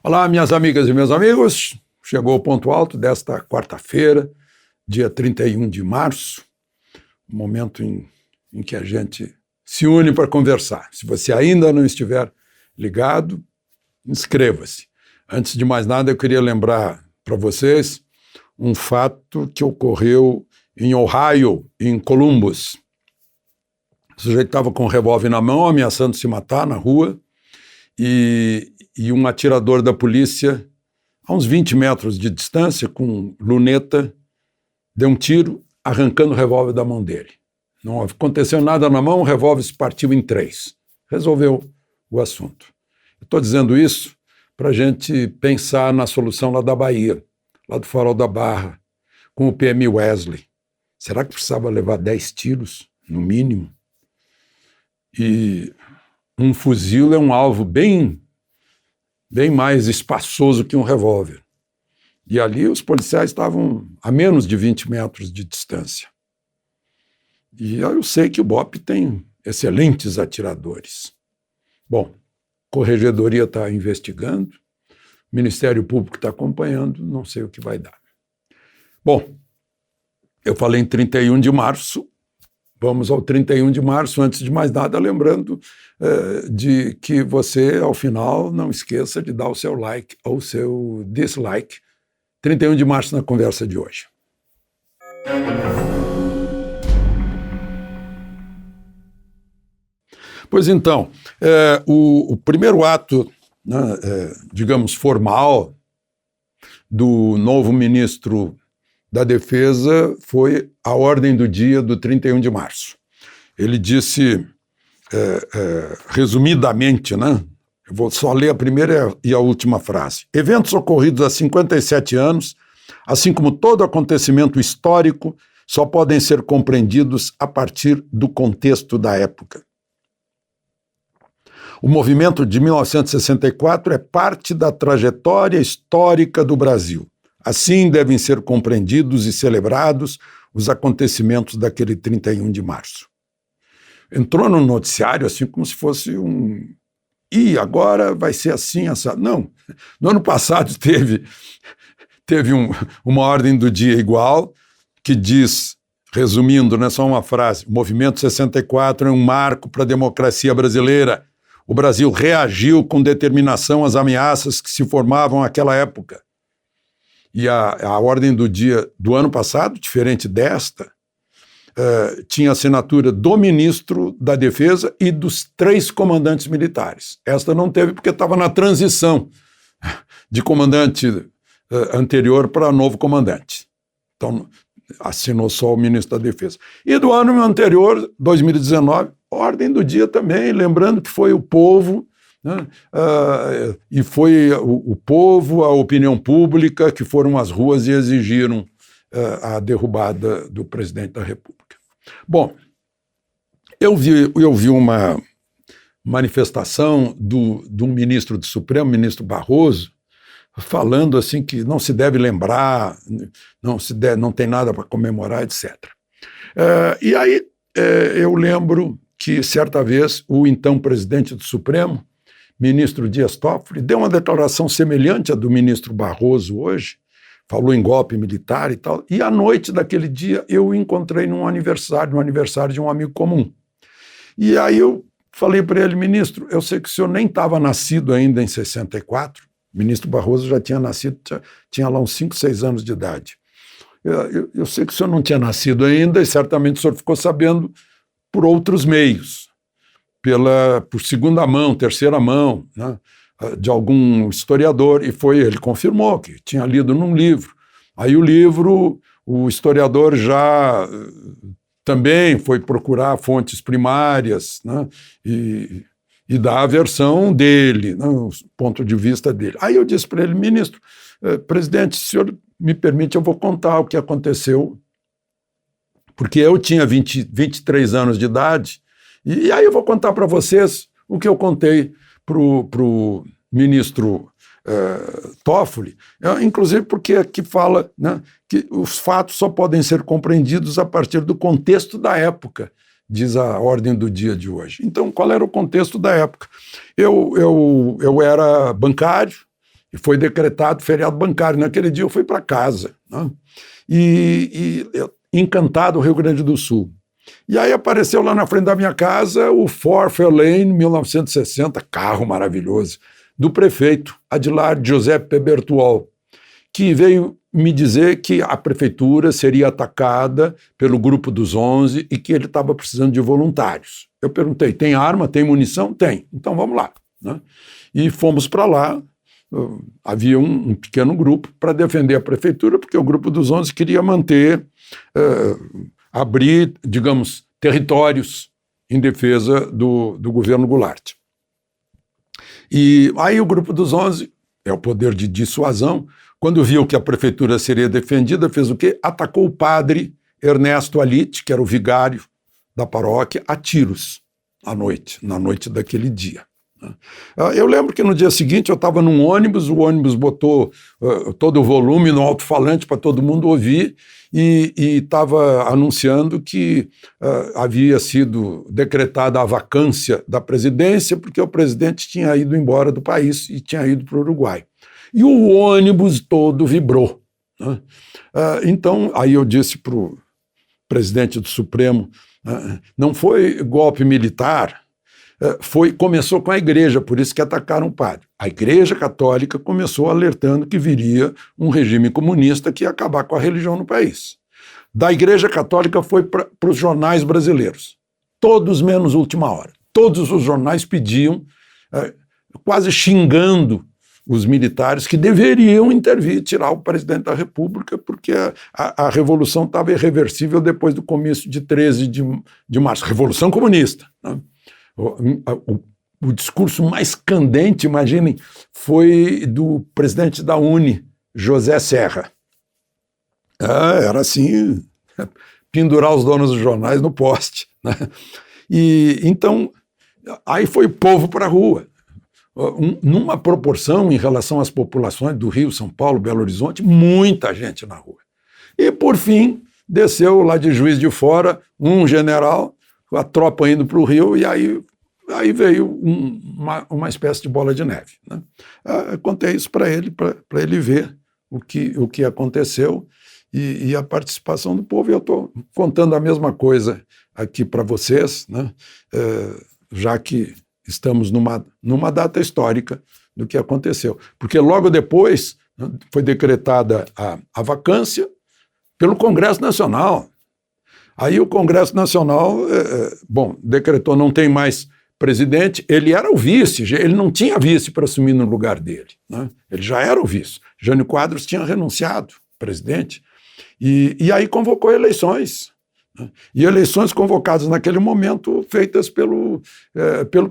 Olá, minhas amigas e meus amigos. Chegou o ponto alto desta quarta-feira, dia 31 de março, o momento em que a gente se une para conversar. Se você ainda não estiver ligado, inscreva-se. Antes de mais nada, eu queria lembrar para vocês um fato que ocorreu em Ohio, em Columbus. O sujeito estava com um revólver na mão, ameaçando se matar na rua, e um atirador da polícia, a uns 20 metros de distância, com luneta, deu um tiro, arrancando o revólver da mão dele. Não aconteceu nada na mão, o revólver se partiu em 3. Resolveu o assunto. Estou dizendo isso para a gente pensar na solução lá da Bahia, lá do Farol da Barra, com o PM Wesley. Será que precisava levar 10 tiros, no mínimo? E um fuzil é um alvo bem mais espaçoso que um revólver. E ali os policiais estavam a menos de 20 metros de distância. E eu sei que o BOPE tem excelentes atiradores. Bom, a Corregedoria está investigando, o Ministério Público está acompanhando, não sei o que vai dar. Bom, eu falei em 31 de março, vamos ao 31 de março, antes de mais nada, lembrando de que você, ao final, não esqueça de dar o seu like ou o seu dislike. 31 de março na conversa de hoje. Pois então, o primeiro ato, né, digamos, formal do novo ministro da Defesa foi a ordem do dia do 31 de março. Ele disse, resumidamente, né? Eu vou só ler a primeira e a última frase. Eventos ocorridos há 57 anos, assim como todo acontecimento histórico, só podem ser compreendidos a partir do contexto da época. O movimento de 1964 é parte da trajetória histórica do Brasil. Assim devem ser compreendidos e celebrados os acontecimentos daquele 31 de março. Entrou no noticiário assim como se fosse E agora vai ser assim, assado. Não, no ano passado teve uma ordem do dia igual, que diz, resumindo, né, só uma frase, o movimento 64 é um marco para a democracia brasileira. O Brasil reagiu com determinação às ameaças que se formavam naquela época. E a ordem do dia do ano passado, diferente desta, tinha assinatura do ministro da Defesa e dos 3 comandantes militares. Esta não teve porque estava na transição de comandante anterior para novo comandante. Então, assinou só o ministro da Defesa. E do ano anterior, 2019, ordem do dia também, lembrando que foi o povo, né, e foi o povo, a opinião pública, que foram às ruas e exigiram a derrubada do presidente da República. Bom, eu vi uma manifestação do ministro do Supremo, ministro Barroso, falando assim que não se deve lembrar, não tem nada para comemorar, etc. E aí eu lembro que, certa vez, o então presidente do Supremo, ministro Dias Toffoli, deu uma declaração semelhante à do ministro Barroso hoje, falou em golpe militar e tal, e à noite daquele dia eu o encontrei no aniversário de um amigo comum. E aí eu falei para ele, ministro, eu sei que o senhor nem estava nascido ainda em 64, o ministro Barroso já tinha nascido, tinha lá uns 5, 6 anos de idade. Eu sei que o senhor não tinha nascido ainda e certamente o senhor ficou sabendo por outros meios, por segunda mão, terceira mão, né, de algum historiador, e ele confirmou que tinha lido num livro. Aí o historiador já também foi procurar fontes primárias, né, e dar a versão dele, né, o ponto de vista dele. Aí eu disse para ele, ministro, presidente, se o senhor me permite, eu vou contar o que aconteceu, porque eu tinha 23 anos de idade, e aí eu vou contar para vocês o que eu contei para o ministro Toffoli, inclusive porque aqui fala, né, que os fatos só podem ser compreendidos a partir do contexto da época, diz a ordem do dia de hoje. Então, qual era o contexto da época? Eu era bancário, E foi decretado feriado bancário. Naquele dia eu fui para casa, né? Encantado, Rio Grande do Sul. E aí apareceu lá na frente da minha casa o Ford Fairlane 1960, carro maravilhoso, do prefeito Adilar Giuseppe Bertuol, que veio me dizer que a prefeitura seria atacada pelo Grupo dos 11 e que ele estava precisando de voluntários. Eu perguntei, tem arma, tem munição? Tem. Então vamos lá, né? E fomos para lá. Havia um pequeno grupo para defender a prefeitura, porque o Grupo dos 11 queria manter, abrir, digamos, territórios em defesa do governo Goulart. E aí o Grupo dos 11, é o poder de dissuasão, quando viu que a prefeitura seria defendida, fez o quê? Atacou o padre Ernesto Alite, que era o vigário da paróquia, a tiros na noite daquele dia. Eu lembro que no dia seguinte eu estava num ônibus, o ônibus botou todo o volume no alto-falante para todo mundo ouvir e estava anunciando que havia sido decretada a vacância da presidência porque o presidente tinha ido embora do país e tinha ido para o Uruguai. E o ônibus todo vibrou, né? Então, aí eu disse para o presidente do Supremo, não foi golpe militar, começou com a igreja, por isso que atacaram o padre. A Igreja Católica começou alertando que viria um regime comunista que ia acabar com a religião no país. Da Igreja Católica foi para os jornais brasileiros, todos menos Última Hora. Todos os jornais pediam, quase xingando os militares que deveriam intervir, tirar o presidente da República, porque a Revolução estava irreversível depois do comício de 13 de março. Revolução comunista, né? O discurso mais candente, imaginem, foi do presidente da UNE, José Serra. Era assim, pendurar os donos dos jornais no poste, né? E então, aí foi o povo para a rua. Numa proporção em relação às populações do Rio, São Paulo, Belo Horizonte, muita gente na rua. E, por fim, desceu lá de Juiz de Fora um general, a tropa indo para o Rio, e aí veio uma espécie de bola de neve, né? Contei isso para ele ver o que aconteceu e a participação do povo. E eu estou contando a mesma coisa aqui para vocês, né? Já que estamos numa data histórica do que aconteceu. Porque logo depois, né, foi decretada a vacância pelo Congresso Nacional. Aí o Congresso Nacional, decretou, não tem mais presidente. Ele era o vice, ele não tinha vice para assumir no lugar dele, né? Ele já era o vice. Jânio Quadros tinha renunciado, presidente, e aí convocou eleições. E eleições convocadas naquele momento, feitas pelo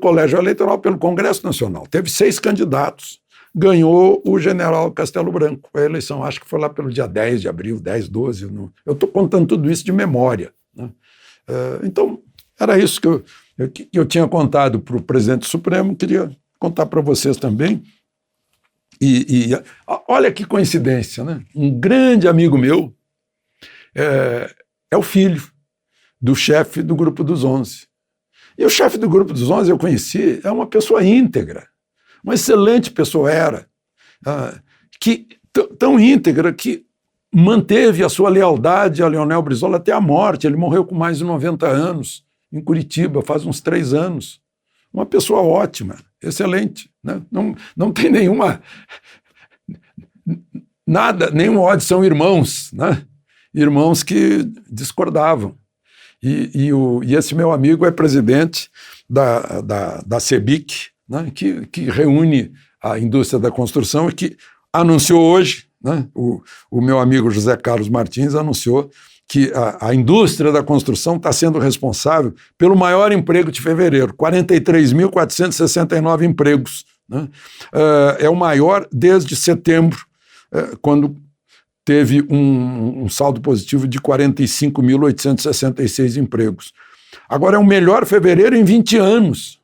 Colégio Eleitoral, pelo Congresso Nacional. Teve 6 candidatos. Ganhou o general Castelo Branco. A eleição, acho que foi lá pelo dia 10 de abril, 10, 12. Eu estou contando tudo isso de memória, né? Então, era isso que eu tinha contado para o presidente do Supremo, queria contar para vocês também. E olha que coincidência, né? Um grande amigo meu é o filho do chefe do Grupo dos 11. E o chefe do Grupo dos 11, eu conheci, é uma pessoa íntegra, uma excelente pessoa era, tão íntegra que manteve a sua lealdade a Leonel Brizola até a morte. Ele morreu com mais de 90 anos, em Curitiba, faz uns 3 anos. Uma pessoa ótima, excelente, né? Não tem nenhum ódio, são irmãos, né? Irmãos que discordavam. E esse meu amigo é presidente da CEBIC, né, que reúne a indústria da construção e que anunciou hoje, né, o meu amigo José Carlos Martins anunciou que a indústria da construção está sendo responsável pelo maior emprego de fevereiro, 43.469 empregos, né? É o maior desde setembro, quando teve um saldo positivo de 45.866 empregos. Agora é o melhor fevereiro em 20 anos.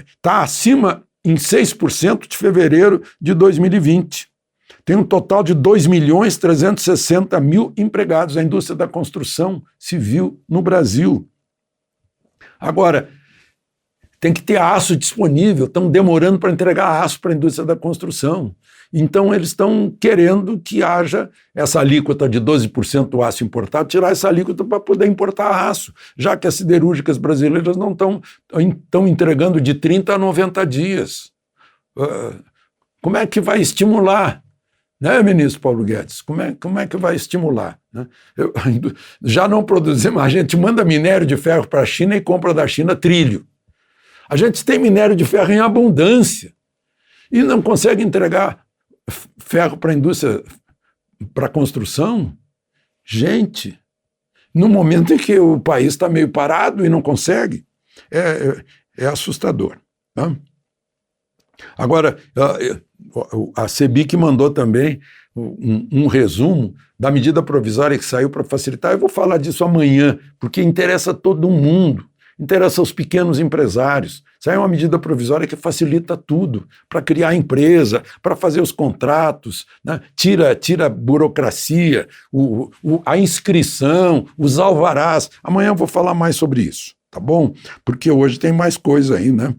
Está acima em 6% de fevereiro de 2020. Tem um total de 2.360.000 empregados, a indústria da construção civil no Brasil. Agora, tem que ter aço disponível, estão demorando para entregar aço para a indústria da construção. Então, eles estão querendo que haja essa alíquota de 12% do aço importado, tirar essa alíquota para poder importar aço, já que as siderúrgicas brasileiras não estão entregando de 30 a 90 dias. Como é que vai estimular? Né, ministro Paulo Guedes? Como é que vai estimular? Né? Já não produzimos, a gente manda minério de ferro para a China e compra da China trilho. A gente tem minério de ferro em abundância e não consegue entregar ferro para a indústria, para a construção. Gente, no momento em que o país está meio parado e não consegue, é assustador. Tá? Agora, a CEBIC mandou também um resumo da medida provisória que saiu para facilitar. Eu vou falar disso amanhã, porque interessa a todo mundo, interessa aos pequenos empresários. Saiu uma medida provisória que facilita tudo, para criar empresa, para fazer os contratos, né? Tira a burocracia, a inscrição, os alvarás. Amanhã eu vou falar mais sobre isso, tá bom? Porque hoje tem mais coisa aí, né?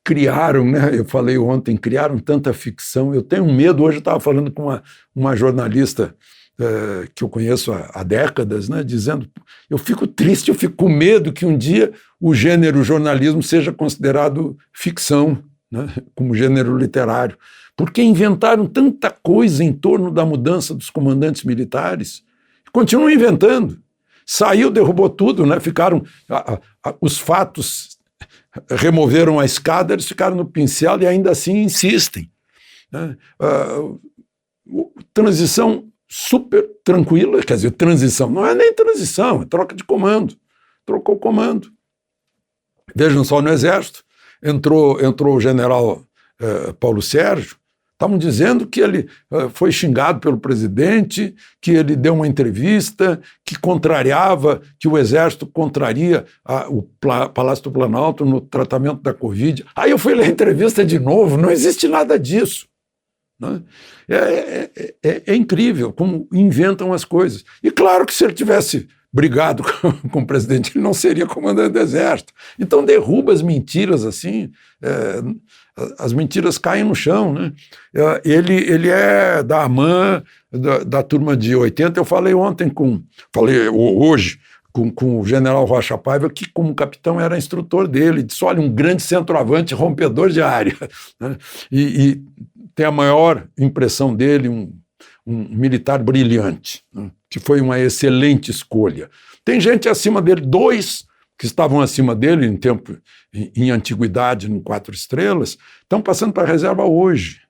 Criaram, né? Eu falei ontem, criaram tanta ficção. Eu tenho medo, hoje eu estava falando com uma jornalista que eu conheço há décadas, né, dizendo, eu fico triste, eu fico com medo que um dia o gênero jornalismo seja considerado ficção, né, como gênero literário, porque inventaram tanta coisa em torno da mudança dos comandantes militares, continuam inventando. Saiu, derrubou tudo, né, ficaram, os fatos removeram a escada, eles ficaram no pincel e ainda assim insistem. Né, transição super tranquila, quer dizer, transição, não é nem transição, é troca de comando, trocou o comando. Vejam só, no Exército, entrou o general Paulo Sérgio, estavam dizendo que ele foi xingado pelo presidente, que ele deu uma entrevista, que contrariava, que o Exército contraria o Palácio do Planalto no tratamento da Covid. Aí eu fui ler a entrevista de novo, não existe nada disso. Né? É incrível como inventam as coisas. E claro que se ele tivesse brigado com o presidente, ele não seria comandante do Exército. Então derruba as mentiras assim, as mentiras caem no chão. Né? Ele é da AMAN, da turma de 80. Eu falei hoje com o general Rocha Paiva, que como capitão era instrutor dele, disse, olha, um grande centroavante rompedor de área. Né? E tem a maior impressão dele, um militar brilhante, né, que foi uma excelente escolha. Tem gente acima dele, 2 que estavam acima dele em antiguidade, no 4 estrelas, estão passando para a reserva hoje.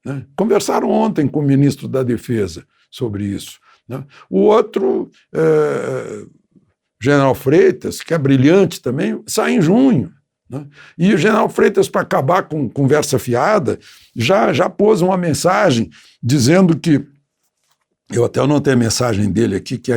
Né? Conversaram ontem com o ministro da Defesa sobre isso. Né? O outro, general Freitas, que é brilhante também, sai em junho. Né? E o general Freitas, para acabar com conversa fiada, já pôs uma mensagem dizendo que, eu até anotei a mensagem dele aqui, que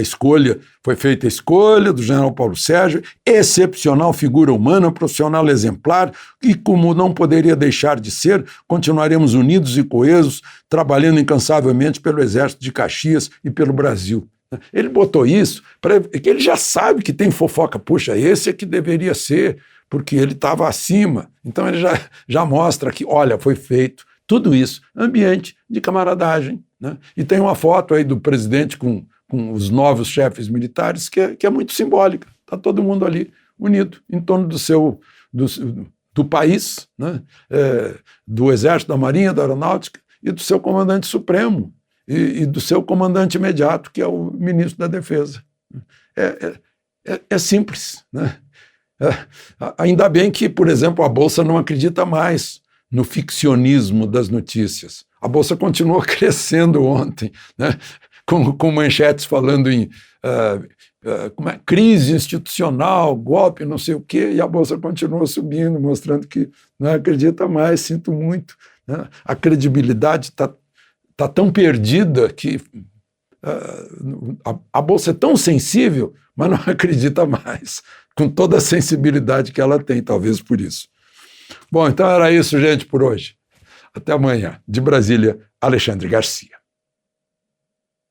foi feita a escolha do general Paulo Sérgio, excepcional figura humana, profissional exemplar, e como não poderia deixar de ser, continuaremos unidos e coesos, trabalhando incansavelmente pelo Exército de Caxias e pelo Brasil. Ele botou isso, porque ele já sabe que tem fofoca, puxa, esse é que deveria ser, porque ele estava acima. Então ele já mostra que, olha, foi feito tudo isso, ambiente de camaradagem. Né? E tem uma foto aí do presidente com os novos chefes militares que é muito simbólica. Está todo mundo ali unido em torno do país, né? Do Exército, da Marinha, da Aeronáutica e do seu comandante supremo e do seu comandante imediato, que é o ministro da Defesa. É simples, né? Ainda bem que, por exemplo, a Bolsa não acredita mais no ficcionismo das notícias. A Bolsa continuou crescendo ontem, né? com manchetes falando em crise institucional, golpe, não sei o quê, e a Bolsa continuou subindo, mostrando que não acredita mais, sinto muito. Né? A credibilidade está tão perdida que a Bolsa é tão sensível, mas não acredita mais, com toda a sensibilidade que ela tem, talvez por isso. Bom, então era isso, gente, por hoje. Até amanhã. De Brasília, Alexandre Garcia.